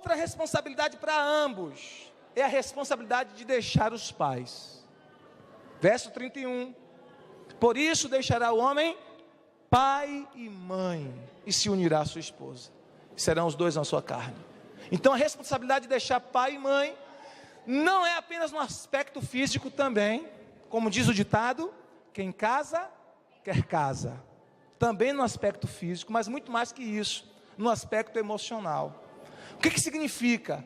outra responsabilidade para ambos é a responsabilidade de deixar os pais. Verso 31. Por isso deixará o homem pai e mãe e se unirá à sua esposa. E serão os dois na sua carne. Então a responsabilidade de deixar pai e mãe não é apenas no aspecto físico também, como diz o ditado, quem casa, quer casa. Também no aspecto físico, mas muito mais que isso, no aspecto emocional. O que significa?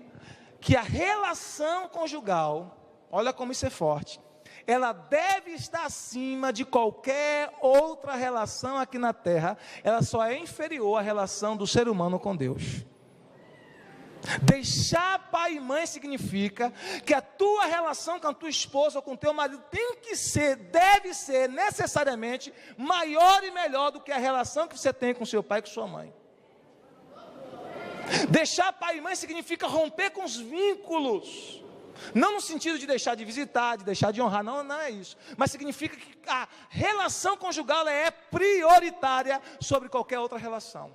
Que a relação conjugal, olha como isso é forte, ela deve estar acima de qualquer outra relação aqui na terra. Ela só é inferior à relação do ser humano com Deus. Deixar pai e mãe significa que a tua relação com a tua esposa ou com o teu marido tem que ser, deve ser necessariamente maior e melhor do que a relação que você tem com seu pai e com sua mãe. Deixar pai e mãe significa romper com os vínculos, não no sentido de deixar de visitar, de deixar de honrar, não é isso, mas significa que a relação conjugal é prioritária sobre qualquer outra relação,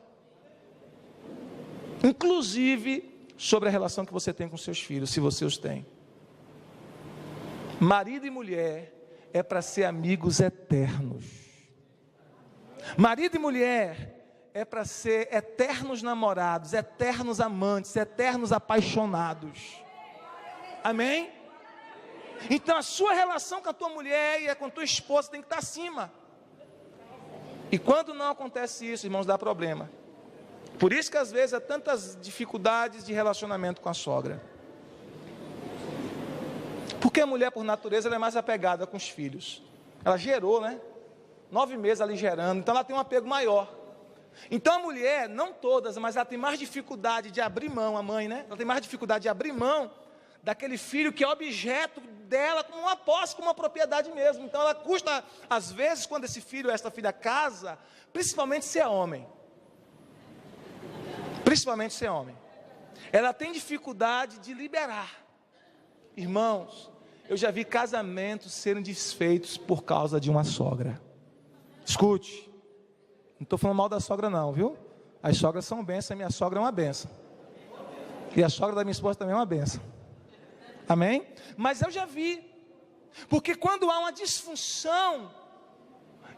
inclusive sobre a relação que você tem com seus filhos, se você os tem. Marido e mulher é para ser amigos eternos. Marido e mulher é para ser eternos namorados, eternos amantes, eternos apaixonados. Amém? Então a sua relação com a tua mulher e com a tua esposa tem que estar acima. E quando não acontece isso, irmãos, dá problema. Por isso que às vezes há tantas dificuldades de relacionamento com a sogra. Porque a mulher, por natureza, ela é mais apegada com os filhos. Ela gerou, 9 meses ali gerando, então ela tem um apego maior. Então a mulher, não todas, mas ela tem mais dificuldade de abrir mão, a mãe, ela tem mais dificuldade de abrir mão daquele filho que é objeto dela, como uma posse, como uma propriedade mesmo. Então ela custa, às vezes, quando esse filho ou esta filha casa, principalmente se é homem. Principalmente ser homem, ela tem dificuldade de liberar. Irmãos, eu já vi casamentos serem desfeitos por causa de uma sogra. Escute, não estou falando mal da sogra não, viu? As sogras são bênçãos, a minha sogra é uma bênção, e a sogra da minha esposa também é uma bênção, amém? Mas eu já vi, porque quando há uma disfunção,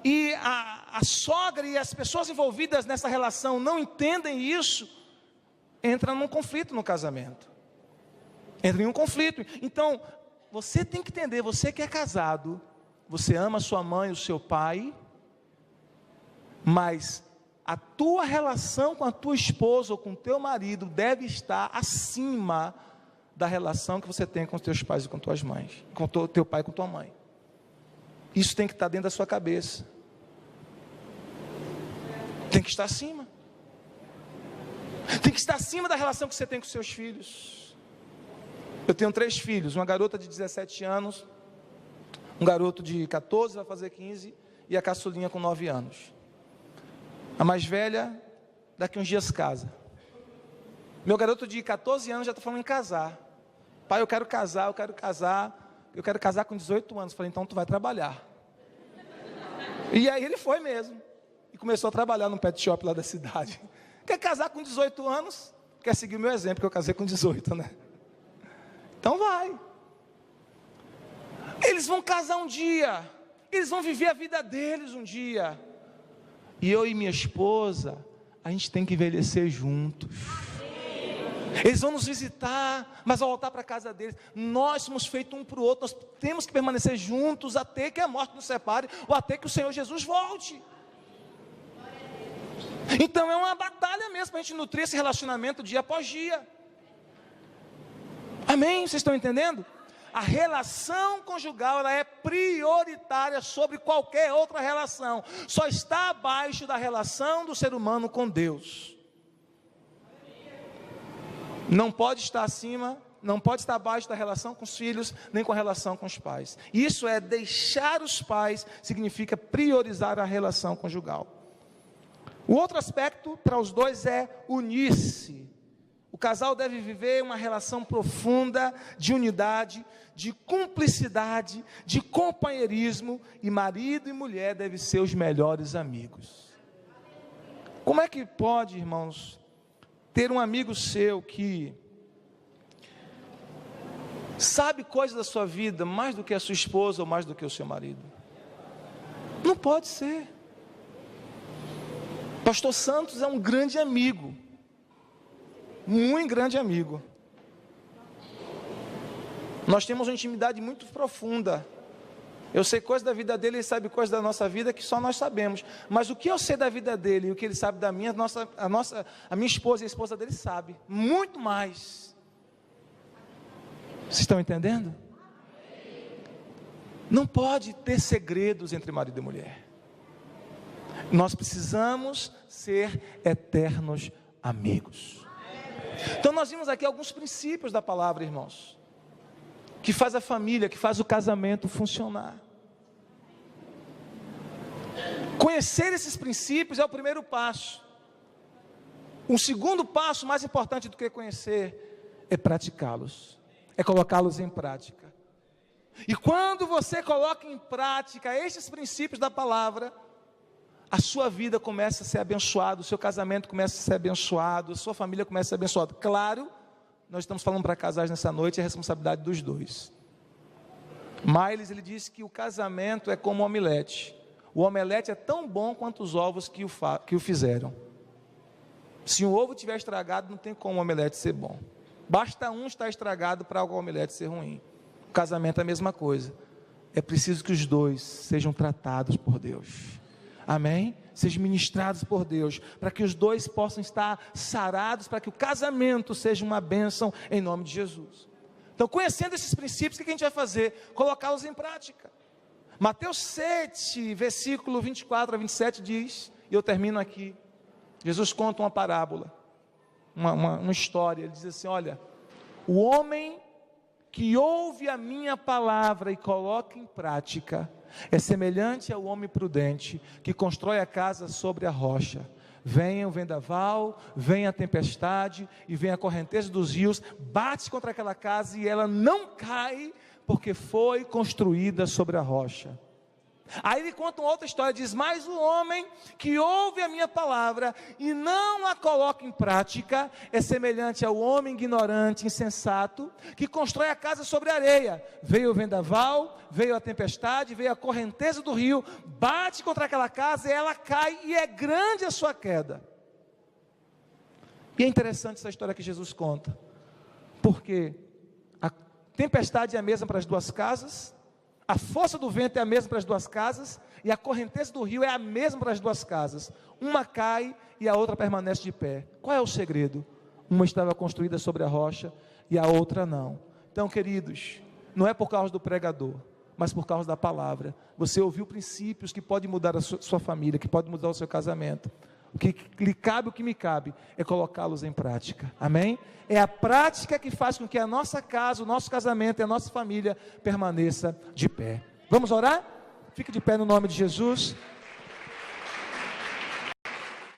e a sogra e as pessoas envolvidas nessa relação não entendem isso, entra num conflito no casamento. Entra em um conflito. Então, você tem que entender, você que é casado, você ama sua mãe, o seu pai, mas a tua relação com a tua esposa ou com o teu marido deve estar acima da relação que você tem com os teus pais e com tuas mães, com o teu pai e com tua mãe. Isso tem que estar dentro da sua cabeça. Tem que estar acima. Tem que estar acima da relação que você tem com seus filhos. Eu tenho 3 filhos, uma garota de 17 anos, um garoto de 14, vai fazer 15, e a caçulinha com 9 anos. A mais velha, daqui uns dias casa. Meu garoto de 14 anos já está falando em casar. Pai, eu quero casar com 18 anos. Falei, então tu vai trabalhar. E aí ele foi mesmo. E começou a trabalhar no pet shop lá da cidade. Quer casar com 18 anos? Quer seguir o meu exemplo, que eu casei com 18, Então vai. Eles vão casar um dia. Eles vão viver a vida deles um dia. E eu e minha esposa, a gente tem que envelhecer juntos. Eles vão nos visitar, mas ao voltar para a casa deles, nós somos feitos um para o outro. Nós temos que permanecer juntos até que a morte nos separe, ou até que o Senhor Jesus volte. Então é uma batalha mesmo para a gente nutrir esse relacionamento dia após dia. Amém? Vocês estão entendendo? A relação conjugal, ela é prioritária sobre qualquer outra relação. Só está abaixo da relação do ser humano com Deus. Não pode estar acima, não pode estar abaixo da relação com os filhos, nem com a relação com os pais. Isso é deixar os pais, significa priorizar a relação conjugal. O outro aspecto para os dois é unir-se. O casal deve viver uma relação profunda de unidade, de cumplicidade, de companheirismo, e marido e mulher devem ser os melhores amigos. Como é que pode, irmãos, ter um amigo seu que sabe coisas da sua vida mais do que a sua esposa ou mais do que o seu marido. Não pode ser. Pastor Santos é um grande amigo, muito grande amigo. Nós temos uma intimidade muito profunda. Eu sei coisas da vida dele, ele sabe coisas da nossa vida que só nós sabemos. Mas o que eu sei da vida dele e o que ele sabe da minha, a minha esposa e a esposa dele sabe muito mais. Vocês estão entendendo? Não pode ter segredos entre marido e mulher. Nós precisamos ser eternos amigos. Então nós vimos aqui alguns princípios da palavra, irmãos, que faz a família, que faz o casamento funcionar. Conhecer esses princípios é o primeiro passo. Um segundo passo, mais importante do que conhecer, é praticá-los, é colocá-los em prática. E quando você coloca em prática estes princípios da palavra, a sua vida começa a ser abençoada, o seu casamento começa a ser abençoado, a sua família começa a ser abençoada. Claro, nós estamos falando para casais nessa noite, é a responsabilidade dos dois. Miles, ele disse que o casamento é como um omelete. O omelete é tão bom quanto os ovos que o fizeram. Se o ovo estiver estragado, não tem como o omelete ser bom. Basta um estar estragado para o omelete ser ruim. O casamento é a mesma coisa. É preciso que os dois sejam tratados por Deus. Amém? Sejam ministrados por Deus, para que os dois possam estar sarados, para que o casamento seja uma bênção em nome de Jesus. Então, conhecendo esses princípios, o que a gente vai fazer? Colocá-los em prática. Mateus 7, versículo 24 a 27 diz, e eu termino aqui, Jesus conta uma parábola, uma história, ele diz assim, olha, o homem que ouve a minha palavra e coloca em prática, é semelhante ao homem prudente, que constrói a casa sobre a rocha. Venha o vendaval, venha a tempestade, e vem a correnteza dos rios, bate contra aquela casa, e ela não cai, porque foi construída sobre a rocha. Aí ele conta uma outra história, diz, mas o homem que ouve a minha palavra e não a coloca em prática, é semelhante ao homem ignorante, insensato, que constrói a casa sobre a areia. Veio o vendaval, veio a tempestade, veio a correnteza do rio, bate contra aquela casa e ela cai, e é grande a sua queda. E é interessante essa história que Jesus conta, porque a tempestade é a mesma para as duas casas, a força do vento é a mesma para as duas casas, e a correnteza do rio é a mesma para as duas casas. Uma cai e a outra permanece de pé. Qual é o segredo? Uma estava construída sobre a rocha e a outra não. Então, queridos, não é por causa do pregador, mas por causa da palavra. Você ouviu princípios que podem mudar a sua família, que podem mudar o seu casamento. O que lhe cabe, o que me cabe, é colocá-los em prática, amém? É a prática que faz com que a nossa casa, o nosso casamento e a nossa família permaneça de pé. Vamos orar? Fique de pé no nome de Jesus.